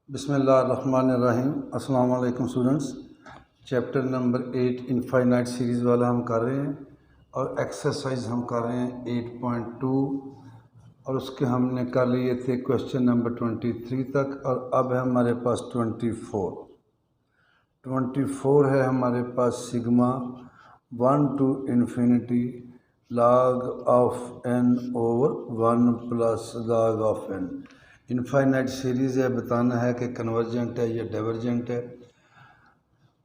बिस्मिल्लाहिर्रहमानिर्रहीम। अस्सलाम वालेकुम students. Chapter number 8 infinite series वाला हम कर रहे हैं और एक्सरसाइज हम कर रहे हैं 8.2 और उसके हमने कर लिए थे क्वेश्चन नंबर 23 तक और अब है हमारे पास 24 है हमारे पास sigma 1 to infinity log of n over 1 plus log of n। Infinite series है, बताना है कि कन्वर्जेंट है या डाइवर्जेंट है।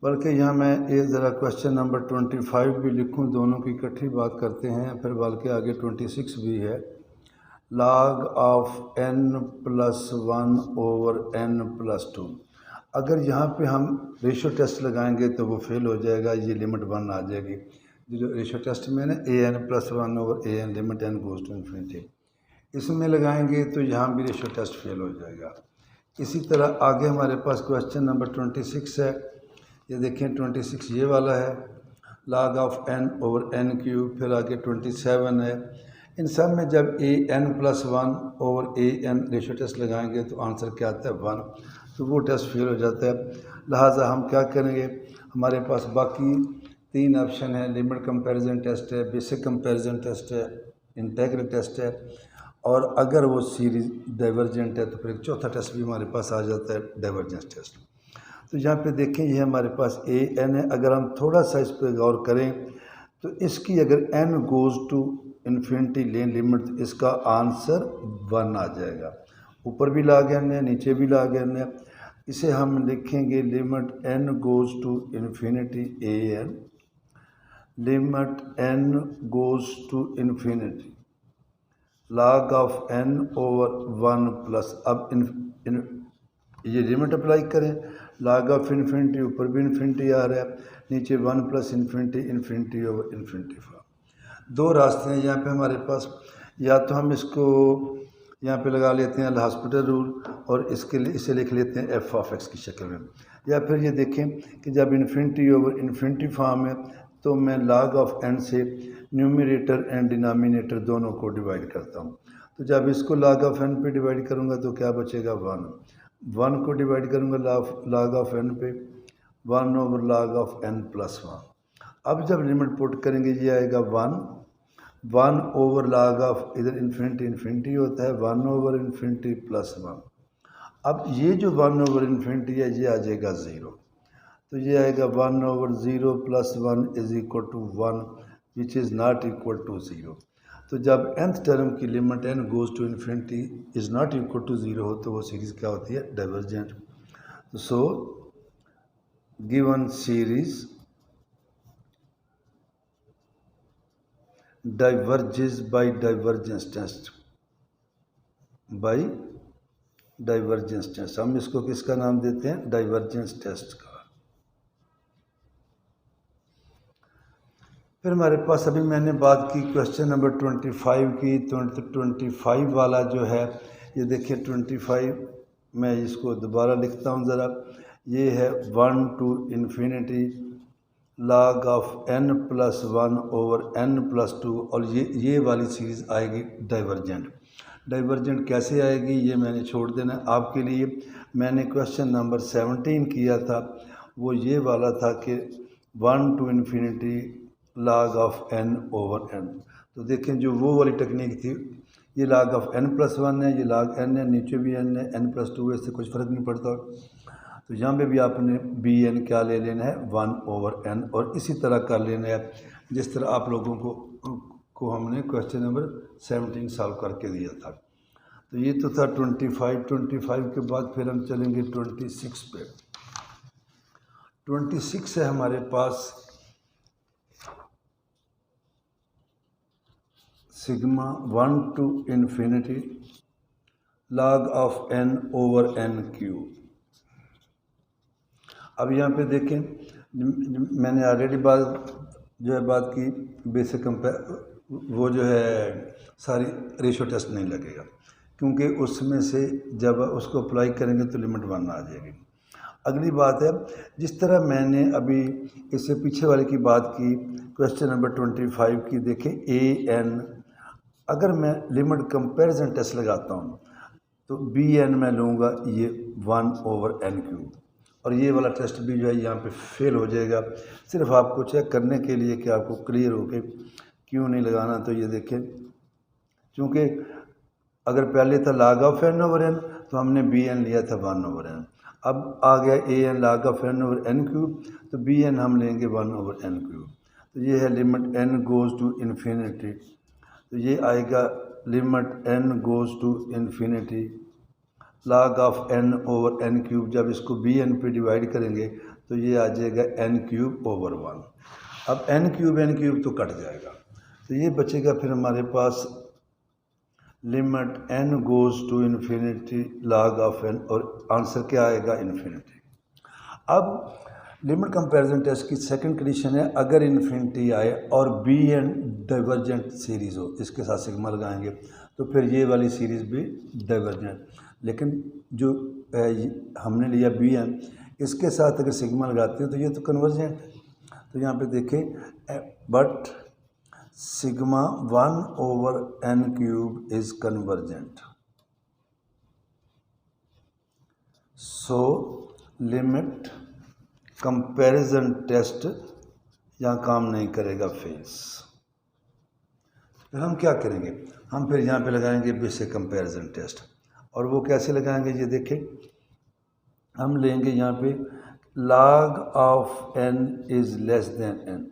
बल्कि यहाँ मैं एक ज़रा क्वेश्चन नंबर 25 भी लिखूँ, दोनों की इकट्ठी बात करते हैं, फिर बल्कि आगे 26 भी है। log of n plus 1 over n plus 2। अगर यहाँ पे हम रेशो टेस्ट लगाएंगे तो वो फेल हो जाएगा, ये लिमिट 1 आ जाएगी। जो रेशो टेस्ट में ना an plus 1 over an limit n goes to infinity, इसमें लगाएंगे तो यहाँ भी रेशो टेस्ट फेल हो जाएगा। इसी तरह आगे हमारे पास क्वेश्चन नंबर 26 है। ये देखें 26 ये वाला है, log of n over n cube. फिर आगे 27 है। इन सब में जब an plus 1 over an ratio test लगाएंगे तो आंसर क्या आता है 1, तो वो टेस्ट फेल हो जाता है। लिहाजा हम क्या करेंगे, हमारे पास बाकी 3 ऑप्शन है, लिमिट कंपैरिजन टेस्ट है, बेसिक कंपैरिजन टेस्ट है, इंटीग्रल टेस्ट है, और अगर वो सीरीज़ डाइवर्जेंट है तो फिर एक चौथा टेस्ट भी हमारे पास आ जाता है, डाइवर्जेंस टेस्ट। तो यहाँ पे देखें ये हमारे पास an है। अगर हम थोड़ा सा इस पर गौर करें तो इसकी अगर n गोज़ टू इन्फिनिटी लें लिमिट, तो इसका आंसर 1 आ जाएगा। ऊपर भी log n है, नीचे भी log n है। इसे हम लिखेंगे limit n goes to infinity an, limit n goes to infinity log of n over 1 plus, अब ये लिमिट अप्लाई करें, log of इन्फिनिटी ऊपर भी इन्फिनिटी आ रहा है, नीचे 1 plus infinity over infinity form. 2 रास्ते हैं यहाँ पे हमारे पास, या तो हम इसको यहाँ पे लगा लेते हैं हॉस्पिटल रूल और इसके लिए इसे लिख लेते हैं f ऑफ x की शक्ल में, या फिर ये देखें कि जब इन्फिनिटी ओवर इन्फिनिटी फॉर्म है तो मैं log of n से न्यूमरेटर एंड डिनोमिनेटर दोनों को डिवाइड करता हूँ। तो जब इसको log of n पे डिवाइड करूँगा तो क्या बचेगा 1 को डिवाइड करूँगा log of n पे 1 over log of n plus 1। अब जब लिमिट पुट करेंगे ये आएगा 1 ओवर log of, इधर इन्फिनिटी होता है, 1 ओवर इन्फिनिटी प्लस 1। अब ये जो 1 ओवर इन्फिनिटी है ये आ जाएगा 0, तो ये आएगा 1 over 0 plus 1 is equal to 1 which is not equal to 0। तो जब nth टर्म की limit n goes to infinity is not equal to 0 हो तो वो सीरीज़ क्या होती है, डाइवर्जेंट। तो so given series diverges by divergence test, हम इसको किसका नाम देते हैं, डाइवर्जेंस टेस्ट का। फिर हमारे पास अभी मैंने बात की क्वेश्चन नंबर 25 की, तो 25 वाला जो है ये देखिए 25, मैं इसको दोबारा लिखता हूँ ज़रा। ये है 1 to infinity log of n plus 1 over n plus 2, और ये वाली सीरीज़ आएगी डाइवर्जेंट कैसे आएगी ये मैंने छोड़ देना आपके लिए। मैंने क्वेश्चन नंबर 17 किया था, वो ये वाला था कि 1 to infinity log of n over n। तो देखें जो वो वाली टेक्निक थी, ये log of n plus 1 है, ये log n है, नीचे भी n है, n plus 2 है, इससे कुछ फ़र्क नहीं पड़ता। तो यहाँ पे भी आपने bn क्या ले लेना है 1 over n, और इसी तरह कर लेना है जिस तरह आप लोगों को हमने क्वेश्चन नंबर 17 सॉल्व करके दिया था। तो ये तो था 25 के बाद फिर हम चलेंगे 26 पे। 26 है हमारे पास sigma 1 to infinity log of n over n cube. अब यहाँ पे देखें मैंने ऑलरेडी बात की बेसिक वो जो है सारी रेशो टेस्ट नहीं लगेगा, क्योंकि उसमें से जब उसको अप्लाई करेंगे तो लिमिट 1 आ जाएगी। अगली बात है, जिस तरह मैंने अभी इससे पीछे वाले की बात की क्वेश्चन नंबर 25 की, देखें an, अगर मैं लिमिट कंपैरिजन टेस्ट लगाता हूँ तो बी एन मैं लूँगा ये 1/n³। और ये वाला टेस्ट भी जो है यहाँ पे फेल हो जाएगा। सिर्फ आपको चेक करने के लिए कि आपको क्लियर हो के क्यों नहीं लगाना। तो ये देखें, क्योंकि अगर पहले था log ऑफ n/n तो हमने बी एन लिया था 1/n। अब आ गया A N log of n/n³, तो बी एन हम लेंगे 1/n³। तो ये है limit n goes to infinity, तो ये आएगा limit n goes to infinity log of n/n³। जब इसको बी एन पे डिवाइड करेंगे तो ये आ जाएगा n³/1। अब n³ तो कट जाएगा, तो ये बचेगा फिर हमारे पास limit n goes to infinity log of n, और आंसर क्या आएगा? इन्फिनिटी। अब लिमिट कंपैरिजन टेस्ट की सेकंड कंडीशन है, अगर इन्फिनिटी आए और बी एन डाइवर्जेंट सीरीज़ हो, इसके साथ सिग्मा लगाएंगे तो फिर ये वाली सीरीज़ भी डाइवर्जेंट। लेकिन जो हमने लिया बी एन, इसके साथ अगर सिग्मा लगाते हैं तो ये तो कन्वर्जेंट है। तो यहाँ पे देखें, but sigma 1/n³ is convergent, so limit comparison test यहाँ काम नहीं करेगा, फेल्स। फिर हम क्या करेंगे? हम फिर यहाँ पे लगाएंगे बेसिक कंपैरिजन टेस्ट। और वो कैसे लगाएंगे ये देखें, हम लेंगे यहाँ पे log of n is less than n।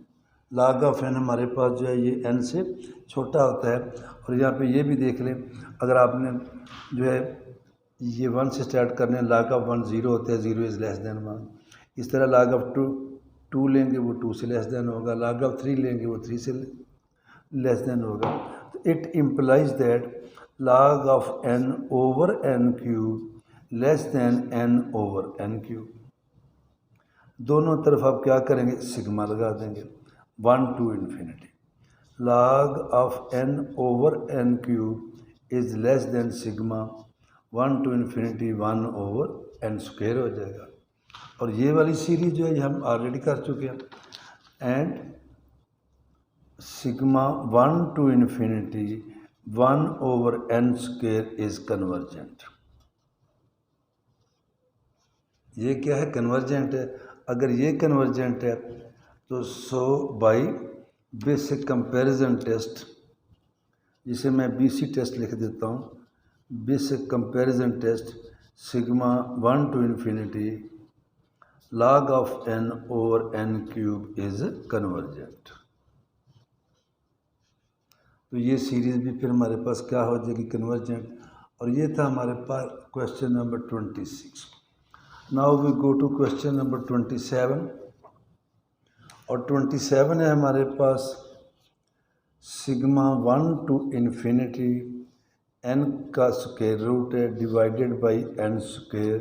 log of n हमारे पास जो है ये n से छोटा होता है। और यहाँ पे ये भी देख लें, अगर आपने जो है ये 1 से स्टार्ट करने, log ऑफ 1 0 होता है, 0 इज़ लेस देन 1। इस तरह log ऑफ 2 लेंगे, वो 2 से लेस देन होगा। log ऑफ 3 लेंगे, वो 3 से लेस देन होगा। तो it implies that log of n/n³ less than n/n³। दोनों तरफ आप क्या करेंगे? सिग्मा लगा देंगे 1 to infinity. log of n/n³ is less than sigma 1 to infinity 1/n² हो जाएगा। और ये वाली सीरीज जो है ये हम ऑलरेडी कर चुके हैं। And sigma 1 to infinity 1/n² is convergent. ये क्या है? कन्वर्जेंट है। अगर ये कन्वर्जेंट है तो so by basic comparison test, जिसे मैं बीसी टेस्ट लिख देता हूँ, basic comparison test sigma 1 to infinity log of n/n³ is convergent. तो ये सीरीज़ भी फिर हमारे पास क्या हो जाएगी? कन्वर्जेंट। और ये था हमारे पास question number 26। Now we go to question number 27। और 27 है हमारे पास सिग्मा 1 to इन्फिनिटी n का स्क्वायर रूट है divided by n²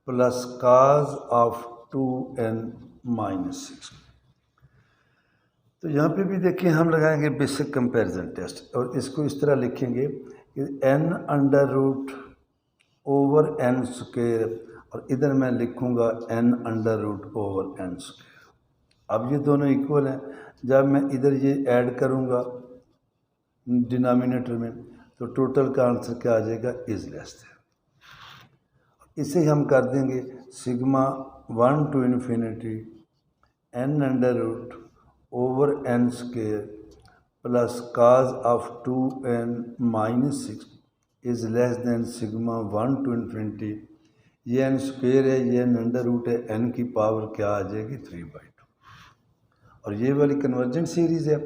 plus cos of 2n-6। तो यहाँ पे भी देखिए हम लगाएंगे बेसिक कंपैरिजन टेस्ट, और इसको इस तरह लिखेंगे कि n√/n², और इधर मैं लिखूँगा n√/n²। अब ये दोनों इक्वल हैं। जब मैं इधर ये ऐड करूँगा डिनोमिनेटर में, तो टोटल का आंसर क्या आ जाएगा? Is less than. इसे हम कर देंगे sigma 1 to infinity n√/n² plus cos of 2n-6 is less than sigma 1 to infinity, ये n² है, ये n√ है, n की पावर क्या आ जाएगी? 3/2। और ये वाली कन्वर्जेंट सीरीज़ है,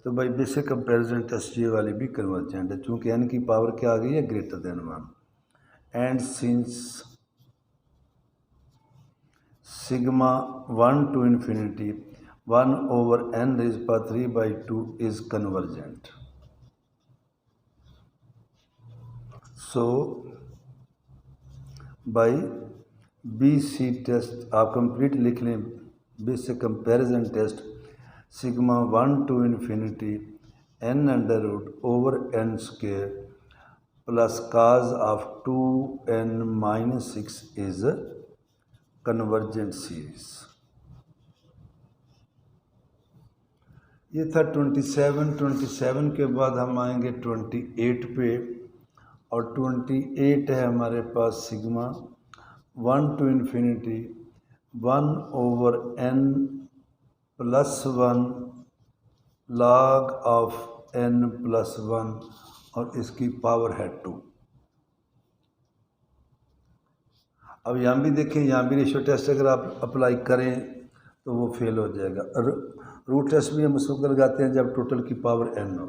तो भाई बेसिक कंपैरिजन टेस्ट ये वाली भी कन्वर्जेंट है, चूँकि n की पावर क्या आ गई है? Greater than 1। And since sigma 1 to infinity 1/n³ is convergent, so by BC test आप कंप्लीट लिख लें। Basic comparison test sigma 1 to infinity n√/n² plus cos of 2n-6 is convergent series. ये था 27 के बाद हम आएंगे 28 पे। और 28 है हमारे पास sigma 1 to infinity 1/n+1 log of n+1 और इसकी पावर है 2। अब यहाँ भी देखें, यहाँ भी रेशियो टेस्ट अगर आप अप्लाई करें तो वो फेल हो जाएगा। रूट टेस्ट भी हम उस वक्त लगाते हैं जब टोटल की पावर n हो।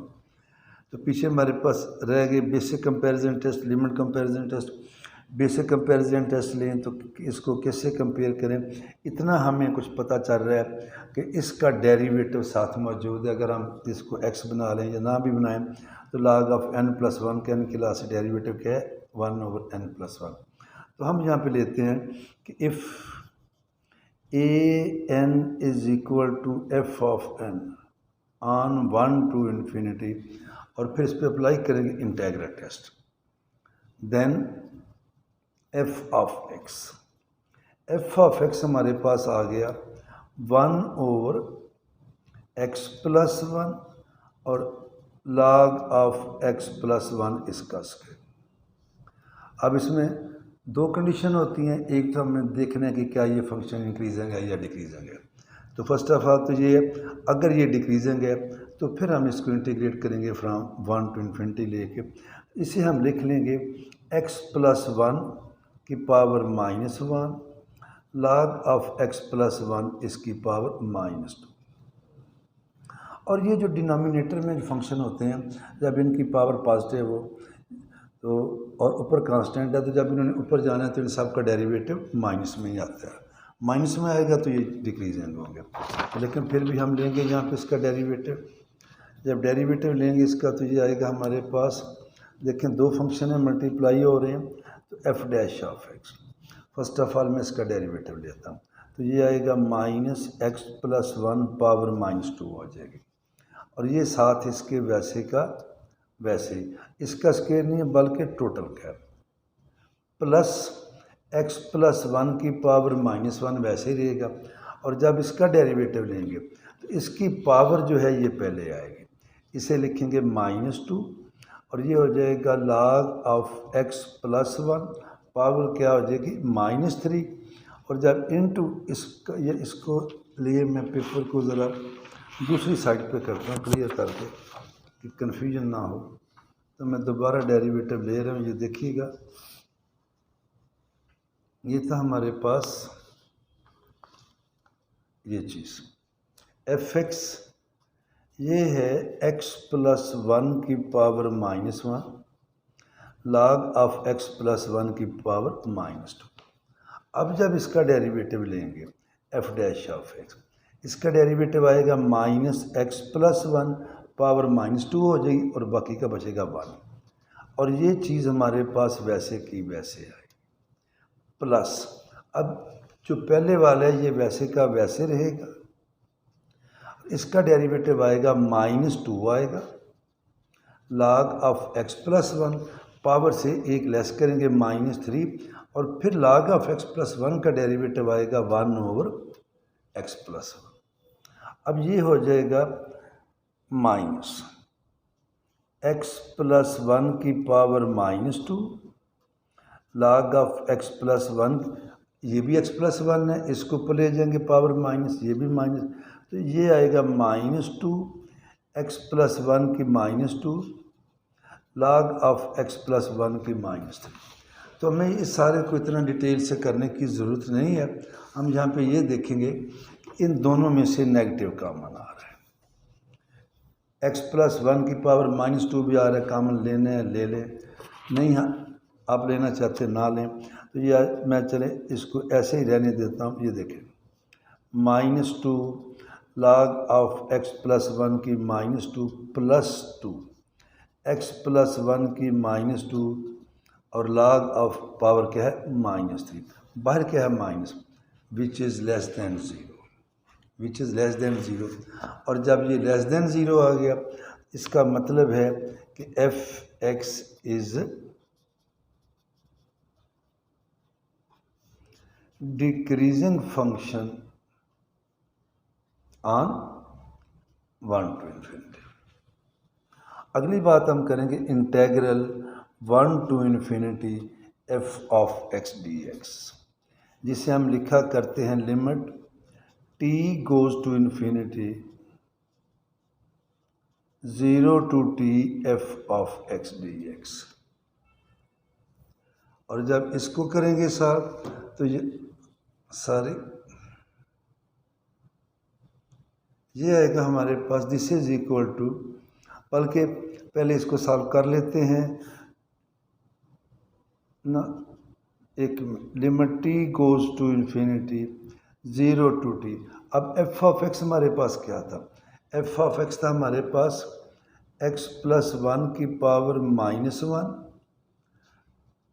तो पीछे हमारे पास रह गए basic comparison test, limit comparison test. Basic comparison test लें तो इसको कैसे कंपेयर करें, इतना हमें कुछ पता चल रहा है कि इसका डेरिवेटिव साथ मौजूद है। अगर हम इसको x बना लें या ना भी बनाएं तो log ऑफ n+1 के n की लास्ट से डेरिवेटिव क्या है 1/n+1। तो हम यहाँ पे लेते हैं कि if an is equal to f of n on 1 to infinity और फिर इस पर अप्लाई करेंगे integral test, then f of x हमारे पास आ गया 1/x+1 और log ऑफ x+1 इसका स्क्वायर। अब इसमें दो कंडीशन होती हैं, एक तो हमें देखना है कि क्या ये फंक्शन इंक्रीजिंग है या डिक्रीजिंग है। तो फर्स्ट ऑफ ऑल तो ये अगर ये डिक्रीजिंग है तो फिर हम इसको इंटीग्रेट करेंगे फ्रॉम 1 to infinity लेके। इसे हम लिख लेंगे x+1 की पावर -1 log ऑफ x+1 इसकी पावर -2। और ये जो डिनोमिनेटर में जो फंक्शन होते हैं जब इनकी पावर पॉजिटिव हो तो और ऊपर कांस्टेंट है तो जब इन्होंने ऊपर जाना है तो इन सब का डेरिवेटिव माइनस में ही आता है। माइनस में आएगा तो ये डिक्रीजिंग होंगे, लेकिन फिर भी हम लेंगे यहाँ पे इसका डेरिवेटिव। जब डेरिवेटिव लेंगे इसका तो ये आएगा हमारे पास, देखें दो फंक्शन है मल्टीप्लाई हो रहे हैं तो f' of x। First of all मैं इसका डेरिवेटिव लेता हूँ तो ये आएगा -x+1 पावर -2 हो जाएगी। और ये साथ इसके वैसे का वैसे ही, इसका स्क्वायर नहीं है बल्कि टोटल का प्लस x+1 की पावर -1 वैसे ही रहेगा। और जब इसका डेरिवेटिव लेंगे तो इसकी पावर जो है ये पहले आएगी, इसे लिखेंगे -2 और ये हो जाएगा log ऑफ x+1 पावर क्या हो जाएगी -3। और जब इनटू इसका ये इसको लिए मैं पेपर को ज़रा दूसरी साइड पे करता हूँ क्लियर करके कि कन्फ्यूजन ना हो। तो मैं दोबारा डेरिवेटिव ले रहा हूँ, ये देखिएगा ये था हमारे पास ये चीज़ f(x) ये है x+1 की पावर -1 log ऑफ x+1 की पावर -2। अब जब इसका डेरिवेटिव लेंगे f' ऑफ x, इसका डेरिवेटिव आएगा -x+1 पावर -2 हो जाएगी और बाकी का बचेगा 1। और ये चीज़ हमारे पास वैसे की वैसे आएगी प्लस अब जो पहले वाला है ये वैसे का वैसे रहेगा, इसका डेरिवेटिव आएगा -2 आएगा log ऑफ x+1 पावर से एक लेस करेंगे -3 और फिर log ऑफ x+1 का डेरिवेटिव आएगा 1/x+1। अब ये हो जाएगा -x+1 की पावर -2 log ऑफ x+1, ये भी x+1 है, इसको ऊपर ले जाएंगे पावर माइनस, ये भी माइनस, तो ये आएगा -2 x+1 की -2 log ऑफ x+1 की -3। तो हमें इस सारे को इतना डिटेल से करने की ज़रूरत नहीं है। हम यहाँ पे ये देखेंगे कि इन दोनों में से नेगेटिव कॉमन आ रहा है। x+1 की पावर -2 भी आ रहा है, कॉमन लेने हैं ले लें, नहीं आप लेना चाहते ना लें। तो ये मैं चले इसको ऐसे ही रहने देता हूँ। ये देखें -2 log ऑफ x+1 की -2 +2 x+1 की -2 और log ऑफ पावर क्या है -3, बाहर क्या है minus, which is less than zero. और जब ये लेस दैन ज़ीरो आ गया इसका मतलब है कि f(x) is decreasing function on 1 to infinity। अगली बात हम करेंगे integral 1 to infinity f of x d x, जिसे हम लिखा करते हैं limit t goes to infinity 0 to t f of x d x. और जब इसको करेंगे साहब तो ये आएगा हमारे पास दिस इज इक्वल टू, बल्कि पहले इसको सॉल्व कर लेते हैं ना, एक limit t goes to infinity 0 to t। अब एफ ऑफ एक्स हमारे पास क्या था? एफ ऑफ एक्स था हमारे पास x प्लस 1 की power -1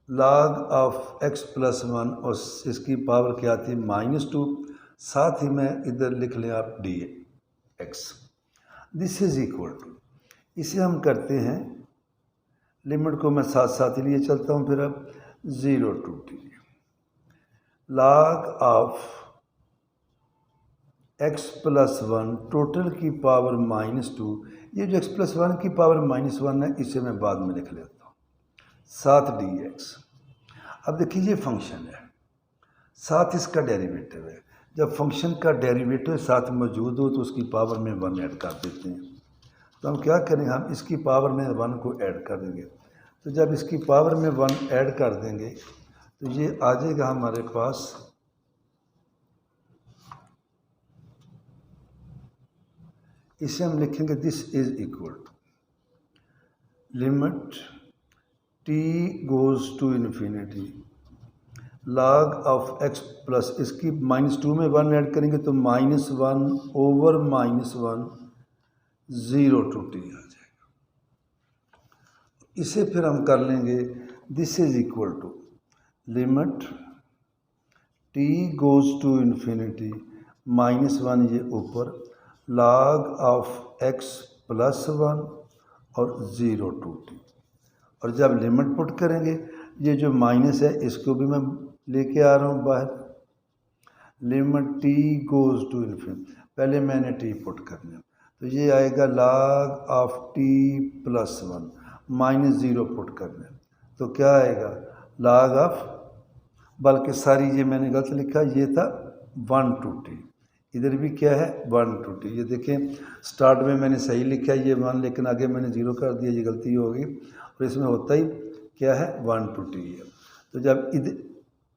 log of x plus 1 और इसकी पावर क्या थी -2। साथ ही में इधर लिख लें आप d x. This is equal to, इसे हम करते हैं, लिमिट को मैं साथ साथ ही लिए चलता हूँ, फिर अब 0 to t log of x plus 1 total की पावर -2। ये जो x प्लस 1 की पावर -1 है इसे मैं बाद में लिख लेता हूँ, साथ dx। अब देखिए ये फंक्शन है, साथ इसका डेरिवेटिव है। जब फंक्शन का डेरिवेटिव साथ मौजूद हो तो उसकी पावर में 1 ऐड कर देते हैं। तो हम क्या करेंगे, हम इसकी पावर में 1 को ऐड कर देंगे। तो जब इसकी पावर में 1 ऐड कर देंगे तो ये आ जाएगा हमारे पास इसे हम लिखेंगे this is equal to limit t goes to infinity log of x plus, इसकी -2 में 1 ऐड करेंगे तो -1 ओवर -1 0 टू t आ जाएगा। इसे फिर हम कर लेंगे this is equal to limit t goes to infinity -1 ये ऊपर log ऑफ x प्लस 1 और 0 टू t। और जब लिमिट पुट करेंगे, ये जो माइनस है इसको भी मैं लेके आ रहा हूँ बाहर, limit t goes to infinity, पहले मैंने t पुट करना, तो ये आएगा log of t plus 1 -0 put करना, तो क्या आएगा log ऑफ, बल्कि सारी ये मैंने गलत लिखा, ये था 1 टू t, इधर भी क्या है 1 टू t। ये देखें स्टार्ट में मैंने सही लिखा है ये 1, लेकिन आगे मैंने 0 कर दिया, ये गलती होगी। और इसमें होता ही क्या है 1 टू t है। तो जब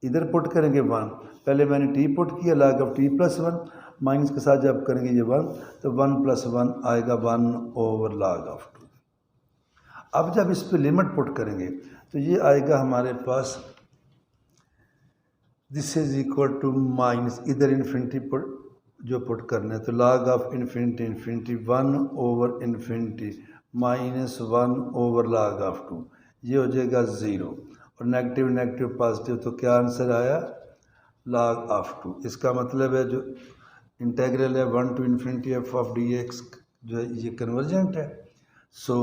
इधर पुट करेंगे 1, पहले मैंने t पुट किया log of t plus 1, minus के साथ जब करेंगे ये 1, तो 1 प्लस 1 आएगा 1 ओवर log ऑफ 2। अब जब इस पर लिमिट पुट करेंगे तो ये आएगा हमारे पास this is equal to minus, इधर इन्फिनिटी जो पुट करना है, तो log of infinity 1 over infinity -1 over log of 2, ये हो जाएगा 0 और नेगेटिव नेगेटिव पॉजिटिव, तो क्या आंसर आया log ऑफ 2। इसका मतलब है जो इंटेग्रल है 1 to infinity f of d x जो है ये कन्वर्जेंट है। सो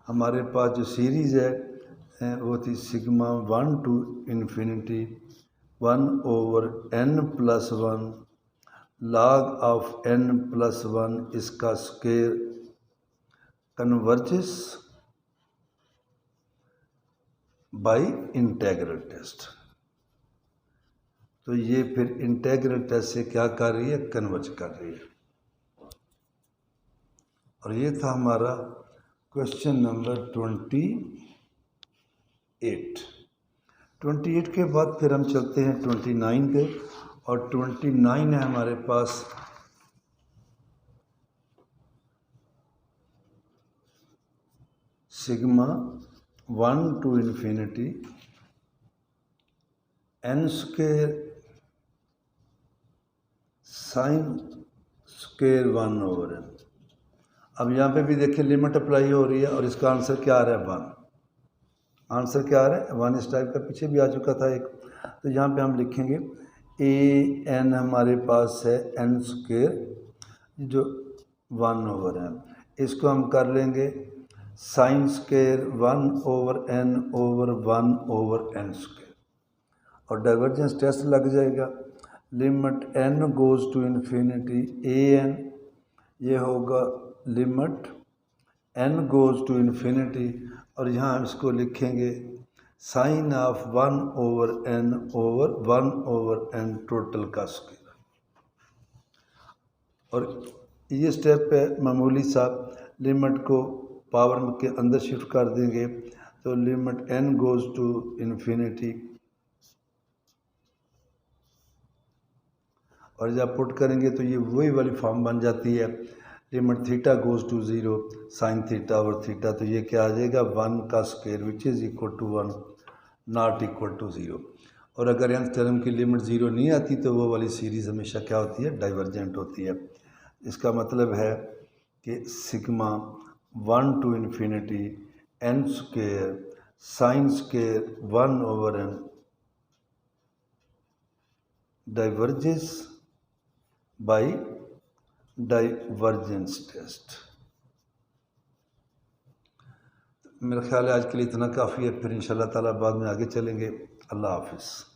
हमारे पास जो सीरीज़ है वो थी sigma 1 to infinity 1 over n plus 1 log of n plus 1 इसका square converges by integral test. तो ये फिर इंटेग्रल टेस्ट से क्या कर रही है, कन्वर्ज कर रही है। और ये था हमारा क्वेश्चन नंबर 28 के बाद फिर हम चलते हैं 29 पे, और 29 है हमारे पास sigma 1 to infinity n square sine square 1 over n। अब यहाँ पे भी देखिए लिमिट अप्लाई हो रही है और इसका आंसर क्या आ रहा है 1। आंसर क्या आ रहा है 1, इस टाइप का पीछे भी आ चुका था एक। तो यहाँ पे हम लिखेंगे a n हमारे पास है n स्क्वायर जो 1 ओवर n, इसको हम कर लेंगे sine square 1 over n over 1 over n square, और डाइवर्जेंस टेस्ट लग जाएगा। Limit n goes to infinity a n, ये होगा limit n goes to infinity और यहाँ हम इसको लिखेंगे साइन ऑफ 1/n टोटल का स्क्वायर। और ये स्टेप है मामूली सा, लिमिट को पावर के अंदर शिफ्ट कर देंगे तो limit n goes to infinity, और जब पुट करेंगे तो ये वही वाली फॉर्म बन जाती है, limit theta goes to 0 sine theta और थीटा, तो ये क्या आ जाएगा 1 का square which is equal to 1 not equal to 0। और अगर nth टर्म की लिमिट 0 नहीं आती तो वो वाली सीरीज़ हमेशा क्या होती है, डाइवर्जेंट होती है। इसका मतलब है कि sigma 1 to infinity n square sine square 1/n diverges by divergence test. मेरा ख्याल है आज के लिए इतना काफ़ी है, फिर इंशाल्लाह ताला बाद में आगे चलेंगे। अल्लाह हाफिज़।